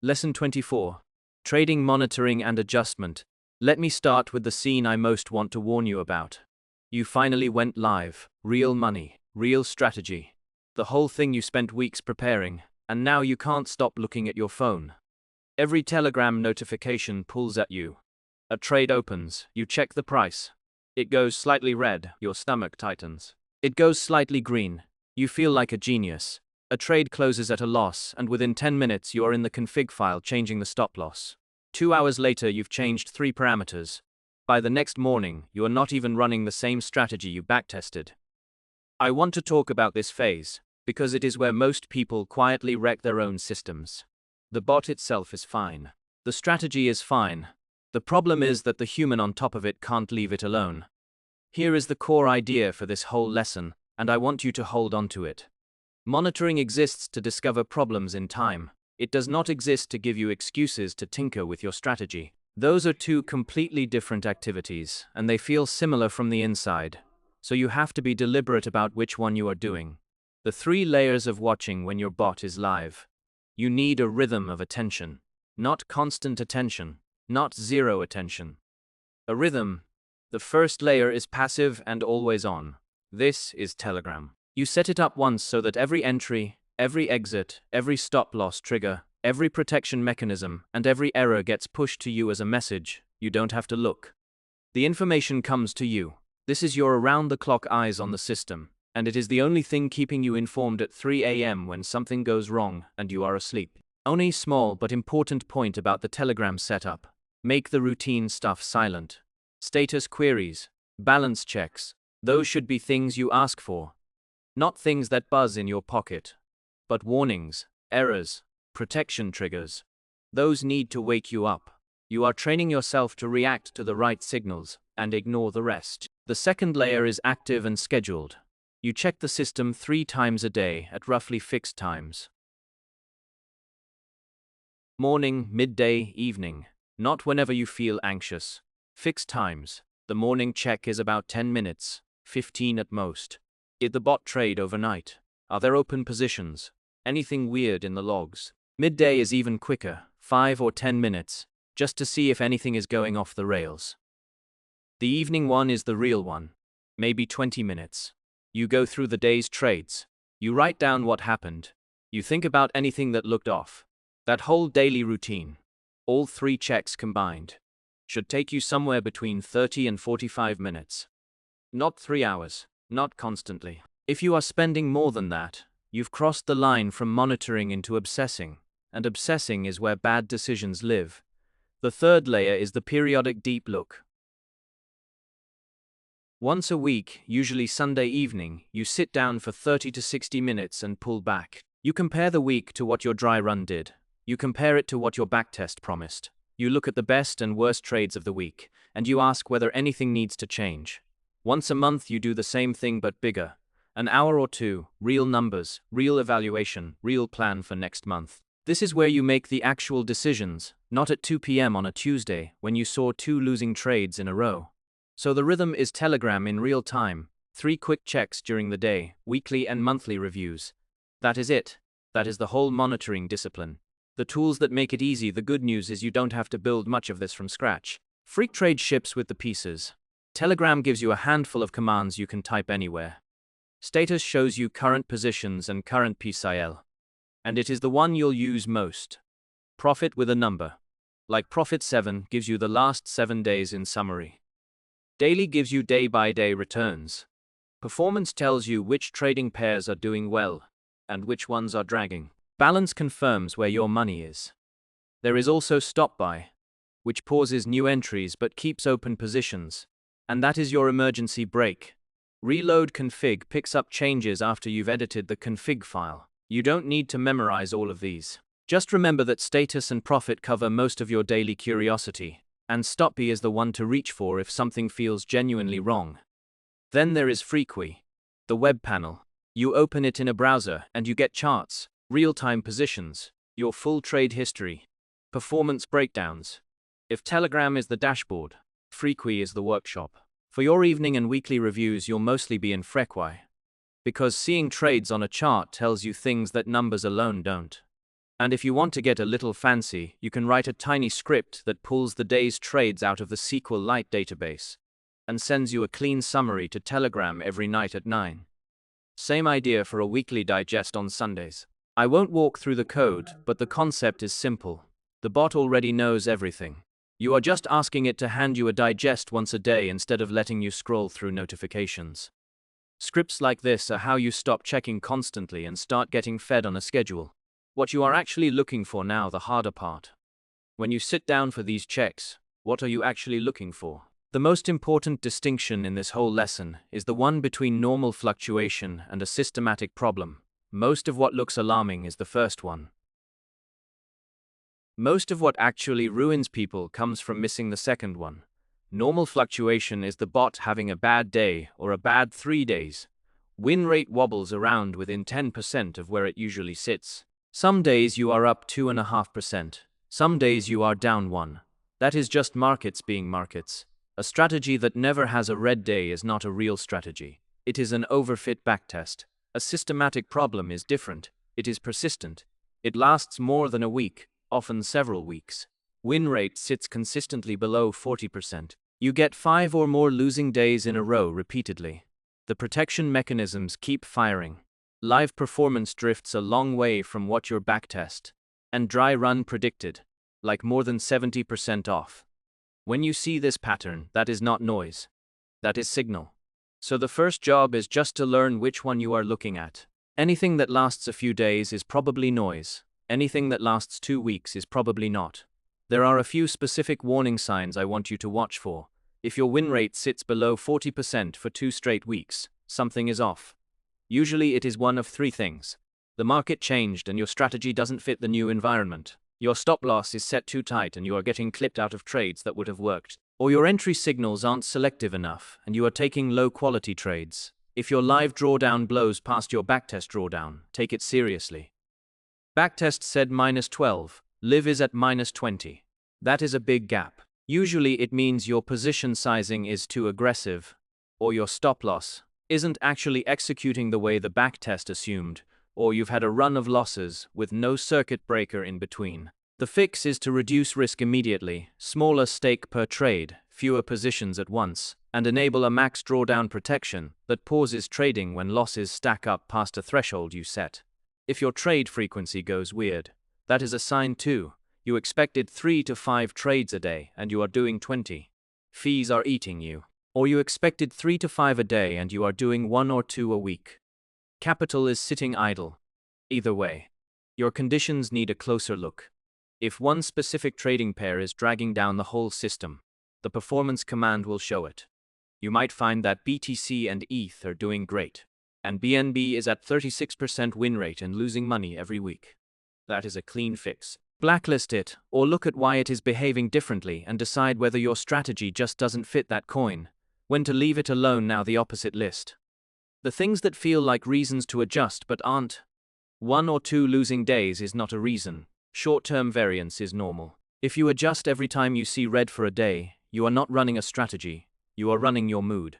Lesson 24. Trading Monitoring and Adjustment. Let me start with the scene I most want to warn you about. You finally went live. Real money, real strategy. The whole thing you spent weeks preparing, and now you can't stop looking at your phone. Every Telegram notification pulls at you. A trade opens, you check the price. It goes slightly red, your stomach tightens. It goes slightly green, you feel like a genius. A trade closes at a loss, and within 10 minutes you are in the config file changing the stop loss. 2 hours later you've changed 3 parameters. By the next morning, you are not even running the same strategy you backtested. I want to talk about this phase, because it is where most people quietly wreck their own systems. The bot itself is fine. The strategy is fine. The problem is that the human on top of it can't leave it alone. Here is the core idea for this whole lesson, and I want you to hold on to it. Monitoring exists to discover problems in time. It does not exist to give you excuses to tinker with your strategy. Those are two completely different activities, and they feel similar from the inside. So you have to be deliberate about which one you are doing. The 3 layers of watching when your bot is live. You need a rhythm of attention. Not constant attention. Not zero attention. A rhythm. The first layer is passive and always on. This is Telegram. You set it up once so that every entry, every exit, every stop loss trigger, every protection mechanism, and every error gets pushed to you as a message. You don't have to look. The information comes to you. This is your around-the-clock eyes on the system, and it is the only thing keeping you informed at 3 a.m. when something goes wrong and you are asleep. Only small but important point about the Telegram setup. Make the routine stuff silent. Status queries, balance checks, those should be things you ask for. Not things that buzz in your pocket, but warnings, errors, protection triggers. Those need to wake you up. You are training yourself to react to the right signals and ignore the rest. The second layer is active and scheduled. You check the system 3 times a day at roughly fixed times. Morning, midday, evening. Not whenever you feel anxious. Fixed times. The morning check is about 10 minutes, 15 at most. Did the bot trade overnight? Are there open positions? Anything weird in the logs? Midday is even quicker, 5 or 10 minutes, just to see if anything is going off the rails. The evening one is the real one. Maybe 20 minutes. You go through the day's trades. You write down what happened. You think about anything that looked off. That whole daily routine, all 3 checks combined, should take you somewhere between 30 and 45 minutes. Not 3 hours. Not constantly. If you are spending more than that, you've crossed the line from monitoring into obsessing, and obsessing is where bad decisions live. The third layer is the periodic deep look. Once a week, usually Sunday evening, you sit down for 30 to 60 minutes and pull back. You compare the week to what your dry run did. You compare it to what your backtest promised. You look at the best and worst trades of the week, and you ask whether anything needs to change. Once a month you do the same thing but bigger. An hour or 2, real numbers, real evaluation, real plan for next month. This is where you make the actual decisions, not at 2 p.m. on a Tuesday when you saw 2 losing trades in a row. So the rhythm is Telegram in real time, 3 quick checks during the day, weekly and monthly reviews. That is it. That is the whole monitoring discipline. The tools that make it easy. The good news is you don't have to build much of this from scratch. Freqtrade ships with the pieces. Telegram gives you a handful of commands you can type anywhere. Status shows you current positions and current PSIL. And it is the one you'll use most. Profit with a number. Like Profit 7 gives you the last 7 days in summary. Daily gives you day-by-day returns. Performance tells you which trading pairs are doing well, and which ones are dragging. Balance confirms where your money is. There is also Stop Buy, which pauses new entries but keeps open positions. And that is your emergency brake. Reload config picks up changes after you've edited the config file. You don't need to memorize all of these. Just remember that status and profit cover most of your daily curiosity, and Stopby is the one to reach for if something feels genuinely wrong. Then there is Freqtrade, the web panel. You open it in a browser and you get charts, real-time positions, your full trade history, performance breakdowns. If Telegram is the dashboard, Freqtrade is the workshop. For your evening and weekly reviews you'll mostly be in Freqtrade, because seeing trades on a chart tells you things that numbers alone don't. And if you want to get a little fancy, you can write a tiny script that pulls the day's trades out of the SQLite database and sends you a clean summary to Telegram every night at 9. Same idea for a weekly digest on Sundays. I won't walk through the code, but the concept is simple. The bot already knows everything. You are just asking it to hand you a digest once a day instead of letting you scroll through notifications. Scripts like this are how you stop checking constantly and start getting fed on a schedule. What you are actually looking for now, the harder part. When you sit down for these checks, what are you actually looking for? The most important distinction in this whole lesson is the one between normal fluctuation and a systematic problem. Most of what looks alarming is the first one. Most of what actually ruins people comes from missing the second one. Normal fluctuation is the bot having a bad day or a bad 3 days. Win rate wobbles around within 10% of where it usually sits. Some days you are up 2.5%. Some days you are down 1%. That is just markets being markets. A strategy that never has a red day is not a real strategy. It is an overfit backtest. A systematic problem is different. It is persistent. It lasts more than a week, often several weeks. Win rate sits consistently below 40%. You get 5 or more losing days in a row repeatedly. The protection mechanisms keep firing. Live performance drifts a long way from what your backtest and dry run predicted, like more than 70% off. When you see this pattern, that is not noise. That is signal. So the first job is just to learn which one you are looking at. Anything that lasts a few days is probably noise. Anything that lasts 2 weeks is probably not. There are a few specific warning signs I want you to watch for. If your win rate sits below 40% for 2 straight weeks, something is off. Usually it is one of 3 things. The market changed and your strategy doesn't fit the new environment. Your stop loss is set too tight and you are getting clipped out of trades that would have worked. Or your entry signals aren't selective enough and you are taking low quality trades. If your live drawdown blows past your backtest drawdown, take it seriously. Backtest said -12, live is at -20. That is a big gap. Usually it means your position sizing is too aggressive, or your stop loss isn't actually executing the way the backtest assumed, or you've had a run of losses with no circuit breaker in between. The fix is to reduce risk immediately, smaller stake per trade, fewer positions at once, and enable a max drawdown protection that pauses trading when losses stack up past a threshold you set. If your trade frequency goes weird, that is a sign too. You expected 3 to 5 trades a day and you are doing 20. Fees are eating you. Or you expected 3 to 5 a day and you are doing 1 or 2 a week. Capital is sitting idle. Either way, your conditions need a closer look. If one specific trading pair is dragging down the whole system, the performance command will show it. You might find that BTC and ETH are doing great, and BNB is at 36% win rate and losing money every week. That is a clean fix. Blacklist it, or look at why it is behaving differently and decide whether your strategy just doesn't fit that coin. When to leave it alone. Now the opposite list. The things that feel like reasons to adjust but aren't. 1 or 2 losing days is not a reason. Short-term variance is normal. If you adjust every time you see red for a day, you are not running a strategy, you are running your mood.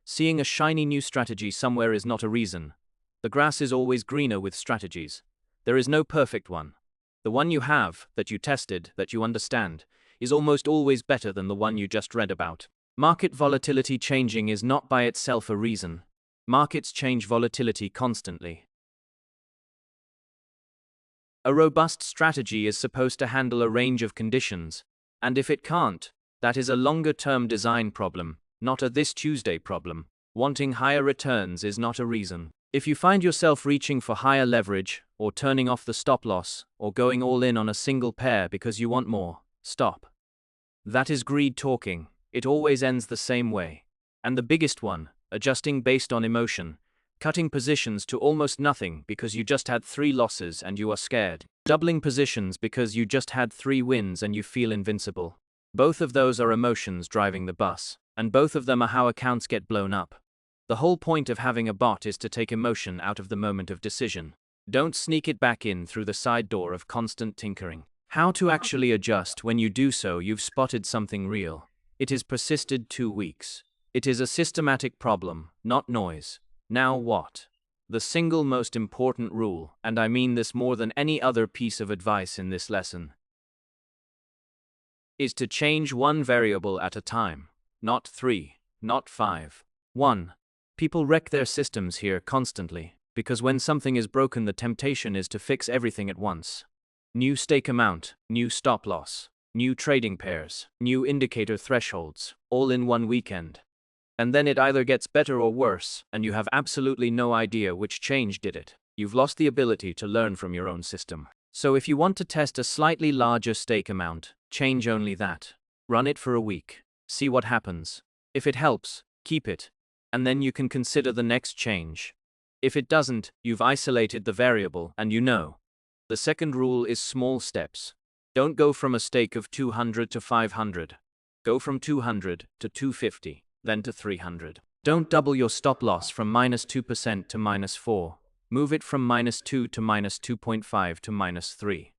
Seeing a shiny new strategy somewhere is not a reason. The grass is always greener with strategies. There is no perfect one. The one you have, that you tested, that you understand, is almost always better than the one you just read about. Market volatility changing is not by itself a reason. Markets change volatility constantly. A robust strategy is supposed to handle a range of conditions, and if it can't, that is a longer-term design problem, not a this Tuesday problem. Wanting higher returns is not a reason. If you find yourself reaching for higher leverage, or turning off the stop loss, or going all in on a single pair because you want more, stop. That is greed talking. It always ends the same way. And the biggest one, adjusting based on emotion. Cutting positions to almost nothing because you just had 3 losses and you are scared. Doubling positions because you just had 3 wins and you feel invincible. Both of those are emotions driving the bus, and both of them are how accounts get blown up. The whole point of having a bot is to take emotion out of the moment of decision. Don't sneak it back in through the side door of constant tinkering. How to actually adjust. When you do so, you've spotted something real. It has persisted 2 weeks. It is a systematic problem, not noise. Now what? The single most important rule, and I mean this more than any other piece of advice in this lesson, is to change one variable at a time, not 3, not 5. 1. People wreck their systems here constantly, because when something is broken, the temptation is to fix everything at once. New stake amount, new stop loss, new trading pairs, new indicator thresholds, all in one weekend. And then it either gets better or worse, and you have absolutely no idea which change did it. You've lost the ability to learn from your own system. So if you want to test a slightly larger stake amount, change only that. Run it for a week. See what happens. If it helps, keep it. And then you can consider the next change. If it doesn't, you've isolated the variable, and you know. The second rule is small steps. Don't go from a stake of 200 to 500. Go from 200 to 250. Then to 300. Don't double your stop loss from -2% to -4. Move it from -2 to -2.5 to -3.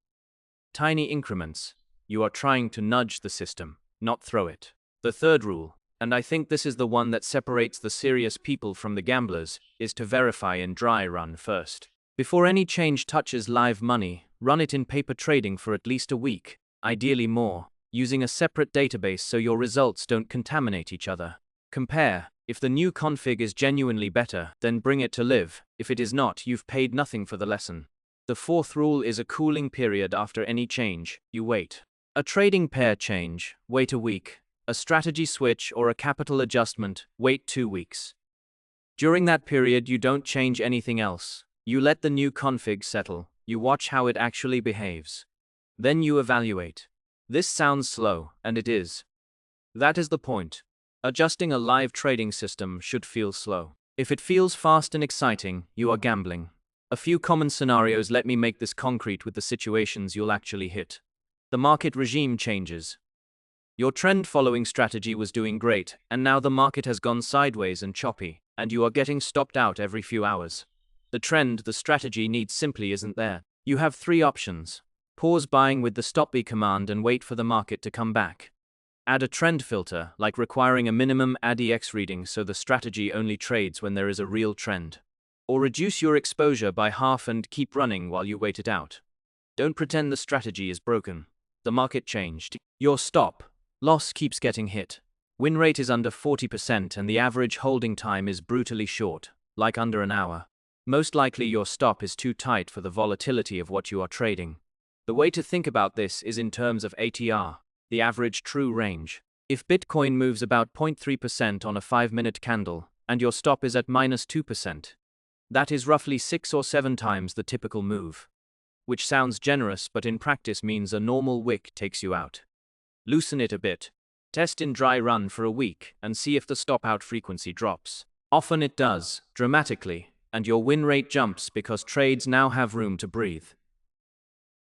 Tiny increments. You are trying to nudge the system, not throw it. The third rule, and I think this is the one that separates the serious people from the gamblers, is to verify in dry run first. Before any change touches live money, run it in paper trading for at least a week, ideally more, using a separate database so your results don't contaminate each other. Compare. If the new config is genuinely better, then bring it to live. If it is not, you've paid nothing for the lesson. The fourth rule is a cooling period after any change. You wait. A trading pair change, wait a week. A strategy switch or a capital adjustment, wait 2 weeks. During that period, you don't change anything else. You let the new config settle. You watch how it actually behaves. Then you evaluate. This sounds slow, and it is. That is the point. Adjusting a live trading system should feel slow. If it feels fast and exciting, you are gambling. A few common scenarios let me make this concrete with the situations you'll actually hit. The market regime changes. Your trend-following strategy was doing great, and now the market has gone sideways and choppy, and you are getting stopped out every few hours. The trend the strategy needs simply isn't there. You have 3 options. Pause buying with the stop B command and wait for the market to come back. Add a trend filter, like requiring a minimum ADX reading so the strategy only trades when there is a real trend. Or reduce your exposure by half and keep running while you wait it out. Don't pretend the strategy is broken. The market changed. Your stop loss keeps getting hit. Win rate is under 40% and the average holding time is brutally short, like under an hour. Most likely your stop is too tight for the volatility of what you are trading. The way to think about this is in terms of ATR. The average true range. If Bitcoin moves about 0.3% on a 5-minute candle, and your stop is at -2%, that is roughly 6 or 7 times the typical move. Which sounds generous but in practice means a normal wick takes you out. Loosen it a bit. Test in dry run for a week and see if the stop-out frequency drops. Often it does, dramatically, and your win rate jumps because trades now have room to breathe.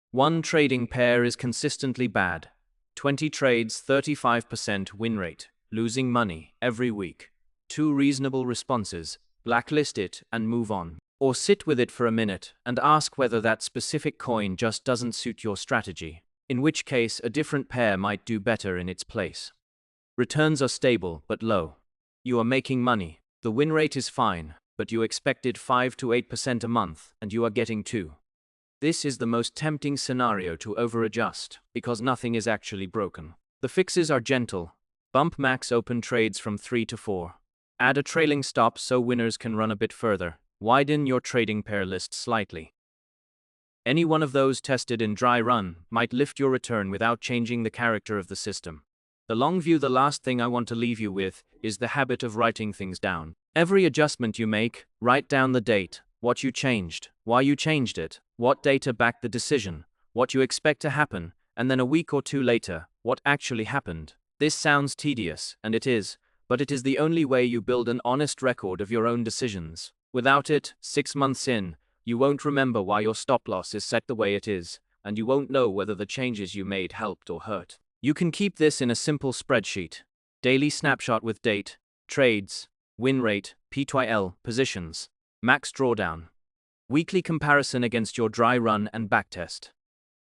One trading pair is consistently bad. 20 trades, 35% win rate, losing money every week. 2 reasonable responses, blacklist it and move on. Or sit with it for a minute and ask whether that specific coin just doesn't suit your strategy, in which case a different pair might do better in its place. Returns are stable but low. You are making money. The win rate is fine, but you expected 5 to 8% a month and you are getting 2. This is the most tempting scenario to over-adjust, because nothing is actually broken. The fixes are gentle. Bump max open trades from 3 to 4. Add a trailing stop so winners can run a bit further. Widen your trading pair list slightly. Any one of those tested in dry run might lift your return without changing the character of the system. The long view, the last thing I want to leave you with, is the habit of writing things down. Every adjustment you make, write down the date, what you changed, why you changed it, what data backed the decision, what you expect to happen, and then a week or 2 later, what actually happened. This sounds tedious, and it is, but it is the only way you build an honest record of your own decisions. Without it, 6 months in, you won't remember why your stop loss is set the way it is, and you won't know whether the changes you made helped or hurt. You can keep this in a simple spreadsheet. Daily snapshot with date, trades, win rate, P/L, positions, max drawdown. Weekly comparison against your dry run and backtest.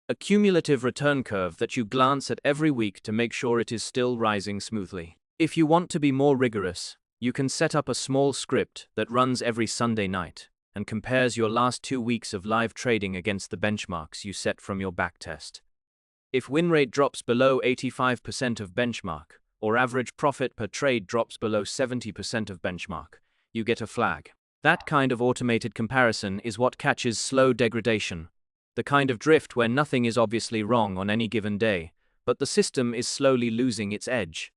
A cumulative return curve that you glance at every week to make sure it is still rising smoothly. If you want to be more rigorous, you can set up a small script that runs every Sunday night. and compares your last 2 weeks of live trading against the benchmarks you set from your backtest. If win rate drops below 85% of benchmark, or average profit per trade drops below 70% of benchmark, you get a flag. That kind of automated comparison is what catches slow degradation, the kind of drift where nothing is obviously wrong on any given day, but the system is slowly losing its edge.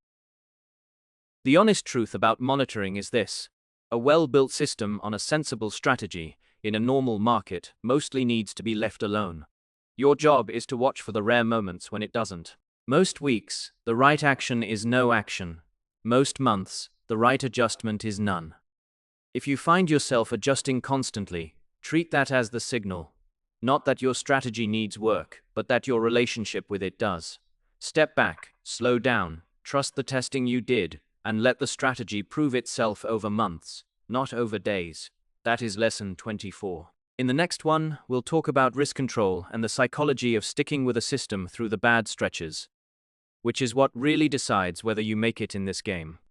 The honest truth about monitoring is this: a well-built system on a sensible strategy in a normal market mostly needs to be left alone. Your job is to watch for the rare moments when it doesn't. Most weeks, the right action is no action. Most months, the right adjustment is none. If you find yourself adjusting constantly, treat that as the signal. Not that your strategy needs work, but that your relationship with it does. Step back, slow down, trust the testing you did, and let the strategy prove itself over months, not over days. That is lesson 24. In the next one, we'll talk about risk control and the psychology of sticking with a system through the bad stretches, which is what really decides whether you make it in this game.